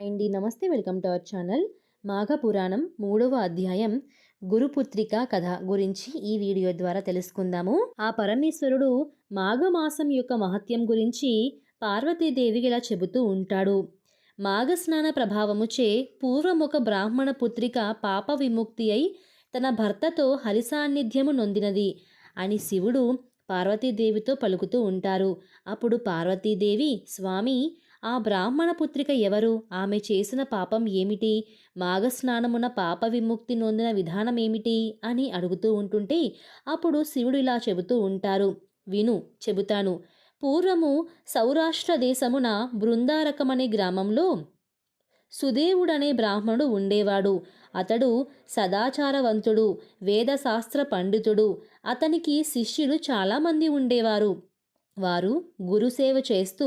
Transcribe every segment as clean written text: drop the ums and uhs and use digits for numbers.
అండి నమస్తే, welcome to our channel. మాఘ పురాణం 3వ అధ్యాయం గురుపుత్రిక కథ గురించి ఈ వీడియో ద్వారా తెలుసుకుందాము. ఆ పరమేశ్వరుడు మాఘమాసం యొక్క మహత్యం గురించి పార్వతీదేవికి ఇలా చెబుతూ ఉంటాడు. మాఘస్నాన ప్రభావముచే పూర్వం ఒక బ్రాహ్మణ పుత్రిక పాప విముక్తి అయి తన భర్తతో హరిసాన్నిధ్యము నొందినది అని శివుడు పార్వతీదేవితో పలుకుతూ ఉంటారు. అప్పుడు పార్వతీదేవి, స్వామి, ఆ బ్రాహ్మణ పుత్రిక ఎవరు? ఆమె చేసిన పాపం ఏమిటి? మాఘస్నానమున పాప విముక్తి నొందిన విధానం ఏమిటి అని అడుగుతూ ఉంటుంటే అప్పుడు శివుడు ఇలా చెబుతూ ఉంటారు. విను, చెబుతాను. పూర్వము సౌరాష్ట్ర దేశమున బృందారకమనే గ్రామంలో సుదేవుడనే బ్రాహ్మణుడు ఉండేవాడు. అతడు సదాచారవంతుడు, వేదశాస్త్ర పండితుడు. అతనికి శిష్యులు చాలామంది ఉండేవారు. వారు గురుసేవ చేస్తూ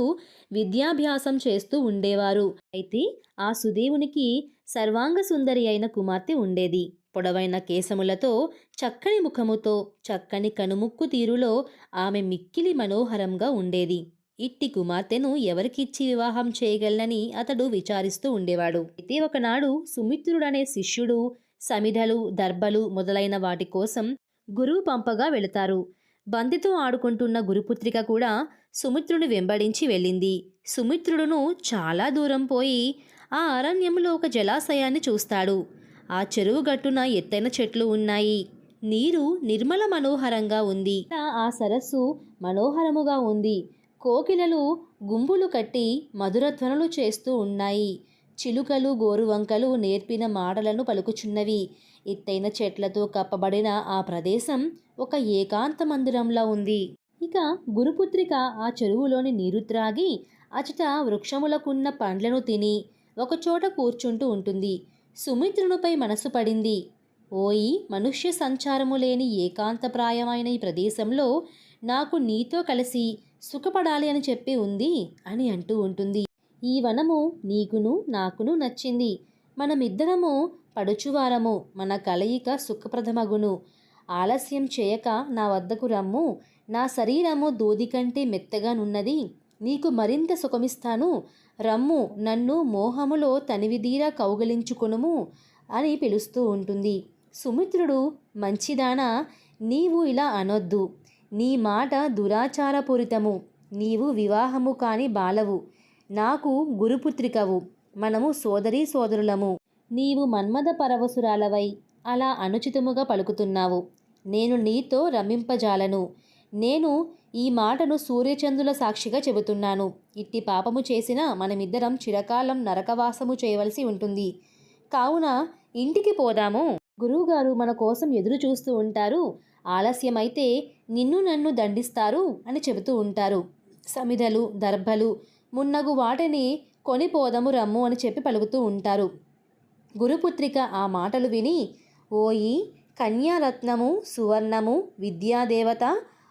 విద్యాభ్యాసం చేస్తూ ఉండేవారు. అయితే ఆ సుదేవునికి సర్వాంగ సుందరి అయిన కుమార్తె ఉండేది. పొడవైన కేశములతో, చక్కని ముఖముతో, చక్కని కనుముక్కు తీరులో ఆమె మిక్కిలి మనోహరంగా ఉండేది. ఇట్టి కుమార్తెను ఎవరికిచ్చి వివాహం చేయగలనని అతడు విచారిస్తూ ఉండేవాడు. అయితే ఒకనాడు సుమిత్రుడనే శిష్యుడు సమిధలు, దర్భలు మొదలైన వాటి కోసం గురువు పంపగా వెళతారు. బంతితో ఆడుకుంటున్న గురుపుత్రిక కూడా సుమిత్రుని వెంబడించి వెళ్ళింది. సుమిత్రుడును చాలా దూరం పోయి ఆ అరణ్యంలో ఒక జలాశయాన్ని చూస్తాడు. ఆ చెరువు గట్టున ఎత్తైన చెట్లు ఉన్నాయి. నీరు నిర్మల మనోహరంగా ఉంది. ఆ సరస్సు మనోహరముగా ఉంది. కోకిలలు గుంపులు కట్టి మధురధ్వనులు చేస్తూ ఉన్నాయి. చిలుకలు, గోరువంకలు నేర్పిన మాటలను పలుకుచున్నవి. ఎత్తైన చెట్లతో కప్పబడిన ఆ ప్రదేశం ఒక ఏకాంత మందిరంలా ఉంది. ఇక గురుపుత్రిక ఆ చెరువులోని నీరు త్రాగి అచట వృక్షములకున్న పండ్లను తిని ఒకచోట కూర్చుంటూ ఉంటుంది. సుమిత్రునిపై మనసు పడింది. ఓయి, మనుష్య సంచారము లేని ఏకాంతప్రాయమైన ఈ ప్రదేశంలో నాకు నీతో కలిసి సుఖపడాలి అని చెప్పి ఉంది అని అంటూ ఉంటుంది. ఈ వనము నీకును నాకును నచ్చింది. మనమిద్దరము పడుచువారము. మన కలయిక సుఖప్రదమగును. ఆలస్యం చేయక నా వద్దకు రమ్ము. నా శరీరము దూది కంటే మెత్తగానున్నది. నీకు మరింత సుఖమిస్తాను. రమ్ము, నన్ను మోహములో తనివిదీరా కౌగలించుకొనుము అని పిలుస్తూ ఉంటుంది. సుమిత్రుడు, మంచిదానా, నీవు ఇలా అనొద్దు. నీ మాట దురాచారపూరితము. నీవు వివాహము కాని బాలవు. నాకు గురుపుత్రికవు. మనము సోదరీ సోదరులము. నీవు మన్మథ పరవశురాలవై అలా అనుచితముగా పలుకుతున్నావు. నేను నీతో రమింపజాలను. నేను ఈ మాటను సూర్యచంద్రుల సాక్షిగా చెబుతున్నాను. ఇట్టి పాపము చేసిన మనమిద్దరం చిరకాలం నరకవాసము చేయవలసి ఉంటుంది. కావున ఇంటికి పోదాము. గురువుగారు మన కోసం ఎదురు చూస్తూ ఉంటారు. ఆలస్యమైతే నిన్ను నన్ను దండిస్తారు అని చెబుతూ ఉంటారు. సమిధలు, దర్భలు మున్నగు వాటిని కొనిపోదము రమ్ము అని చెప్పి పలుకుతూ ఉంటారు. గురుపుత్రిక ఆ మాటలు విని, ఓయి, కన్యారత్నము, సువర్ణము, విద్యాదేవత,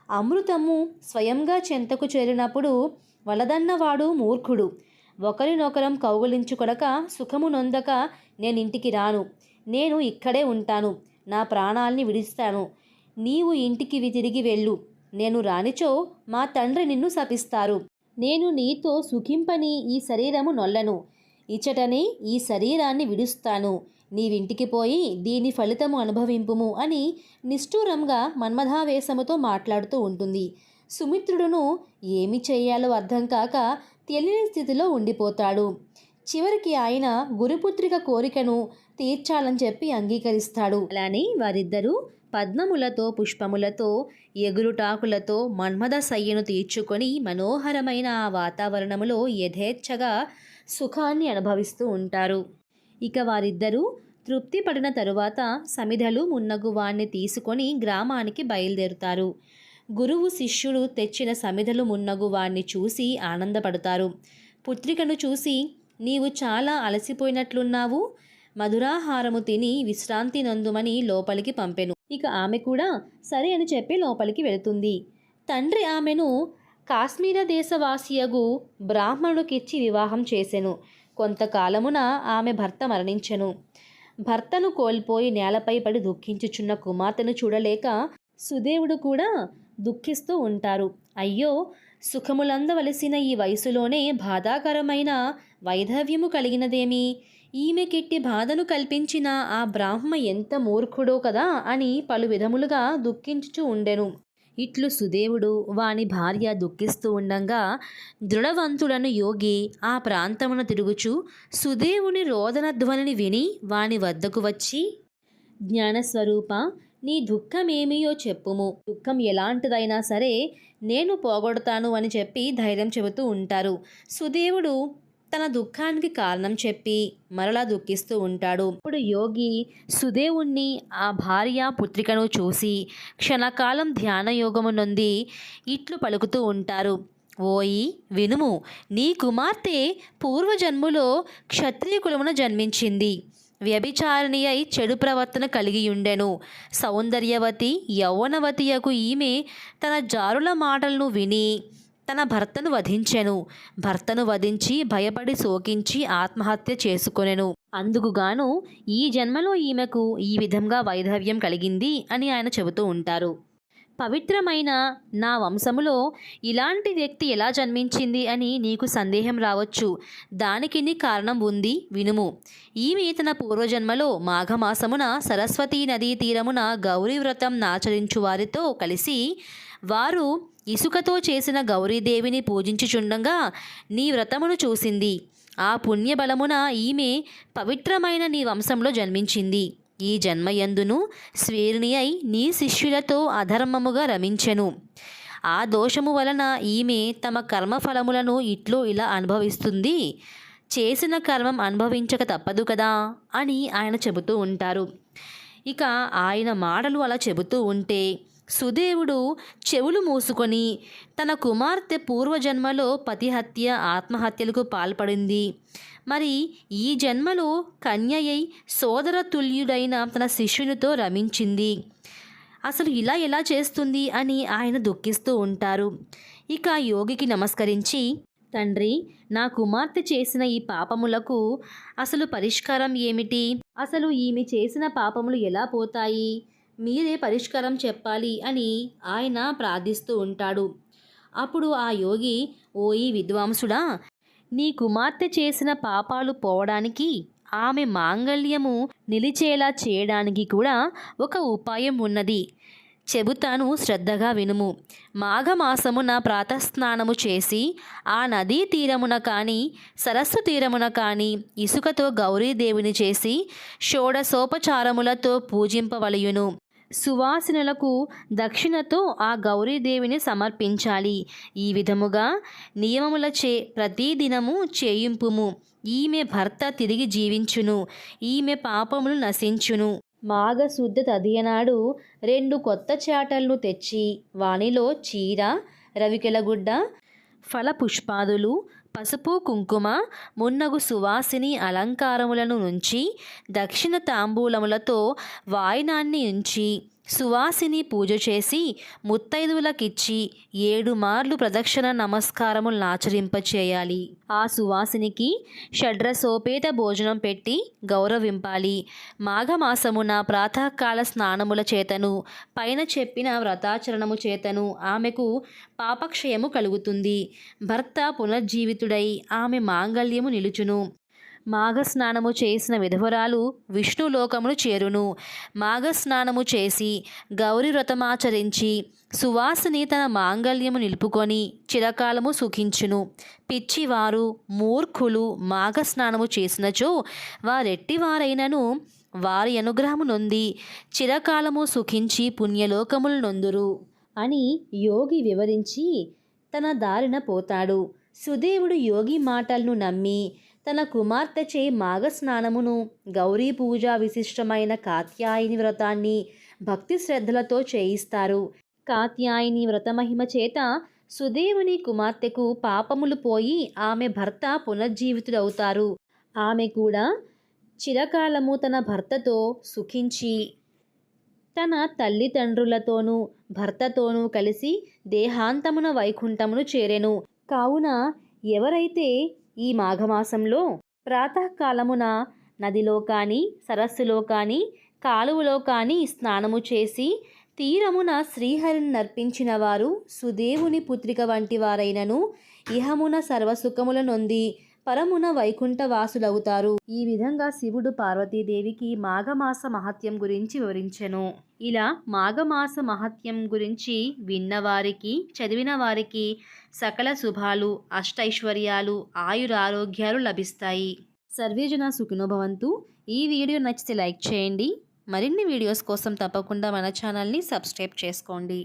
అమృతము స్వయంగా చెంతకు చేరినప్పుడు వలదన్నవాడు మూర్ఖుడు. ఒకరినొకరం కౌగులించుకొనక సుఖము నొందక నేనింటికి రాను. నేను ఇక్కడే ఉంటాను. నా ప్రాణాల్ని విడిస్తాను. నీవు ఇంటికి తిరిగి వెళ్ళు. నేను రానిచో మా తండ్రి నిన్ను శపిస్తారు. నేను నీతో సుఖింపని ఈ శరీరము నొల్లను. ఇచ్చటనే ఈ శరీరాన్ని విడుస్తాను. నీవింటికి పోయి దీని ఫలితము అనుభవింపుము అని నిష్ఠూరంగా మన్మథావేశముతో మాట్లాడుతూ ఉంటుంది. సుమిత్రుడును ఏమి చెయ్యాలో అర్థం కాక తెలియని స్థితిలో ఉండిపోతాడు. చివరికి ఆయన గురుపుత్రిక కోరికను తీర్చాలని చెప్పి అంగీకరిస్తాడు. అలానే వారిద్దరూ పద్మములతో, పుష్పములతో, ఎగురుటాకులతో మన్మథ శయ్యను తీర్చుకొని మనోహరమైన ఆ వాతావరణములో యథేచ్ఛగా సుఖాన్ని అనుభవిస్తూ ఉంటారు. ఇక వారిద్దరూ తృప్తి పడిన తరువాత సమిధలు మున్నగు వాణ్ణి తీసుకొని గ్రామానికి బయలుదేరుతారు. గురువు శిష్యుడు తెచ్చిన సమిధలు మున్నగు వాణ్ణి చూసి ఆనందపడతారు. పుత్రికను చూసి, నీవు చాలా అలసిపోయినట్లున్నావు. మధురాహారము తిని విశ్రాంతి నందుమని లోపలికి పంపెను. ఇక ఆమె కూడా సరే అని చెప్పి లోపలికి వెళుతుంది. తండ్రి ఆమెను కాశ్మీర దేశవాసియగు బ్రాహ్మణుడికిచ్చి వివాహం చేసెను. కొంతకాలమున ఆమె భర్త మరణించెను. భర్తను కోల్పోయి నేలపై పడి దుఃఖించుచున్న కుమార్తెను చూడలేక సుదేవుడు కూడా దుఃఖిస్తూ ఉంటారు. అయ్యో, సుఖములందవలసిన ఈ వయసులోనే బాధాకరమైన వైధవ్యము కలిగినదేమి? ఈమెకెట్టి బాధను కల్పించిన ఆ బ్రాహ్మ ఎంత మూర్ఖుడో కదా అని పలు విధములుగా దుఃఖించుచూ ఉండెను. ఇట్లు సుదేవుడు వాని భార్య దుఃఖిస్తూ ఉండంగా దృఢవంతుడను యోగి ఆ ప్రాంతమున తిరుగుచు సుదేవుని రోదన ధ్వనిని విని వాని వద్దకు వచ్చి, జ్ఞానస్వరూప, నీ దుఃఖమేమియో చెప్పుము. దుఃఖం ఎలాంటిదైనా సరే నేను పోగొడతాను అని చెప్పి ధైర్యం చెబుతూ ఉంటారు. సుదేవుడు తన దుఃఖానికి కారణం చెప్పి మరలా దుఃఖిస్తూ ఉంటాడు. ఇప్పుడు యోగి సుదేవుణ్ణి, ఆ భార్య పుత్రికను చూసి క్షణకాలం ధ్యానయోగము నొంది ఇట్లు పలుకుతూ ఉంటారు. ఓయి వినుము, నీ కుమార్తె పూర్వజన్ములో క్షత్రియ కులమున జన్మించింది. వ్యభిచారిణి అయి చెడు ప్రవర్తన కలిగియుండెను. సౌందర్యవతి యౌవనవతియకు ఈమె తన జారుల మాటలను విని తన భర్తను వధించెను. భర్తను వధించి భయపడి శోకించి ఆత్మహత్య చేసుకొనెను. అందుకుగాను ఈ జన్మలో ఈమెకు ఈ విధంగా వైధవ్యం కలిగింది అని ఆయన చెబుతూ ఉంటారు. పవిత్రమైన నా వంశములో ఇలాంటి వ్యక్తి ఎలా జన్మించింది అని నీకు సందేహం రావచ్చు. దానికి నీ కారణం ఉంది, వినుము. ఈమె తన పూర్వజన్మలో మాఘమాసమున సరస్వతీ నదీ తీరమున గౌరీ వ్రతం నాచరించు వారితో కలిసి వారు ఇసుకతో చేసిన గౌరీదేవిని పూజించుచుండగా నీ వ్రతమును చూసింది. ఆ పుణ్యబలమున ఈమె పవిత్రమైన నీ వంశంలో జన్మించింది. ఈ జన్మయందును స్వేరిణి అయి నీ శిష్యులతో అధర్మముగా రమించెను. ఆ దోషము వలన ఈమె తమ కర్మఫలములను ఇట్లో ఇలా అనుభవిస్తుంది. చేసిన కర్మం అనుభవించక తప్పదు కదా అని ఆయన చెబుతూ ఉంటారు. ఇక ఆయన మాటలు అలా చెబుతూ ఉంటే సుదేవుడు చెవులు మూసుకొని తన కుమార్తె పూర్వజన్మలో పతిహత్య ఆత్మహత్యలకు పాల్పడింది, మరి ఈ జన్మలో కన్యయై సోదరతుల్యుడైన తన శిష్యునితో రమించింది, అసలు ఇలా ఎలా చేస్తుంది అని ఆయన దుఃఖిస్తూ ఉంటారు. ఇక యోగికి నమస్కరించి, తండ్రి, నా కుమార్తె చేసిన ఈ పాపములకు అసలు పరిష్కారం ఏమిటి? అసలు ఈమె చేసిన పాపములు ఎలా పోతాయి? మీరే పరిష్కారం చెప్పాలి అని ఆయన ప్రార్థిస్తూ ఉంటాడు. అప్పుడు ఆ యోగి, ఓయి విద్వాంసుడా, నీ కుమార్తె చేసిన పాపాలు పోవడానికి, ఆమె మాంగళ్యము నిలిచేలా చేయడానికి కూడా ఒక ఉపాయం ఉన్నది. చెబుతాను, శ్రద్ధగా వినుము. మాఘమాసమున ప్రాతస్నానము చేసి ఆ నదీ తీరమున కానీ సరస్సు తీరమున కానీ ఇసుకతో గౌరీదేవిని చేసి షోడశోపచారములతో పూజింపవలయును. సువాసినులకు దక్షిణతో ఆ గౌరీదేవిని సమర్పించాలి. ఈ విధముగా నియమములచే ప్రతిదినము చేయింపుము. ఈమె భర్త తిరిగి జీవించును, ఈమె పాపములు నశించును. మాఘశుద్ధ తదియనాడు 2 కొత్త చాటలను తెచ్చి వానిలో చీర, రవికెలగుడ్డ, ఫలపుష్పాదులు, పసుపు కుంకుమ మున్నగు సువాసిని అలంకారములను నుంచి దక్షిణ తాంబూలములతో వాయినాన్ని ఉంచి సువాసిని పూజ చేసి ముత్తైదువులకిచ్చి 7 మార్లు ప్రదక్షిణ నమస్కారములు ఆచరింపచేయాలి. ఆ సువాసినికి షడ్రసోపేత భోజనం పెట్టి గౌరవింపాలి. మాఘమాసమున ప్రాతకాల స్నానముల చేతను పైన చెప్పిన వ్రతాచరణము చేతను ఆమెకు పాపక్షయము కలుగుతుంది. భర్త పునర్జీవితుడై ఆమె మాంగళ్యము నిలుచును. మాఘస్నానము చేసిన విధవరాలు విష్ణులోకమును చేరును. మాఘస్నానము చేసి గౌరీ వ్రతమాచరించి సువాసిని తన మాంగళ్యము నిలుపుకొని చిరకాలము సుఖించును. పిచ్చివారు, మూర్ఖులు మాఘస్నానము చేసినచో వారెట్టివారైనను వారి అనుగ్రహము నొంది చిరకాలము సుఖించి పుణ్యలోకములు నొందురు అని యోగి వివరించి తన దారిన పోతాడు. సుదేవుడు యోగి మాటలను నమ్మి తన కుమార్తెచే మాఘస్నానమును, గౌరీ పూజా విశిష్టమైన కాత్యాయని వ్రతాన్ని భక్తి శ్రద్ధలతో చేయిస్తారు. కాత్యాయని వ్రతమహిమ చేత సుదేవుని కుమార్తెకు పాపములు పోయి ఆమె భర్త పునర్జీవితుడవుతారు. ఆమె కూడా చిరకాలము తన భర్తతో సుఖించి తన తల్లిదండ్రులతోనూ భర్తతోనూ కలిసి దేహాంతమున వైకుంఠమును చేరెను. కావున ఎవరైతే ఈ మాఘమాసంలో ప్రాతకాలమున నదిలో కానీ సరస్సులో కానీ కాలువలో కానీ స్నానము చేసి తీరమున శ్రీహరిని నర్పించిన వారు సుదేవుని పుత్రిక వంటి వారైనను ఇహమున సర్వసుఖముల నొంది పరమున వైకుంఠ వాసులవుతారు. ఈ విధంగా శివుడు పార్వతీదేవికి మాఘమాస మహత్యం గురించి వివరించెను. ఇలా మాఘమాస మహత్యం గురించి విన్నవారికి, చదివిన వారికి సకల శుభాలు, అష్టైశ్వర్యాలు, ఆయురారోగ్యాలు లభిస్తాయి. సర్వేజన సుఖినో భవంతు. ఈ వీడియో నచ్చితే లైక్ చేయండి. మరిన్ని వీడియోస్ కోసం తప్పకుండా మన ఛానల్ని సబ్స్క్రైబ్ చేసుకోండి.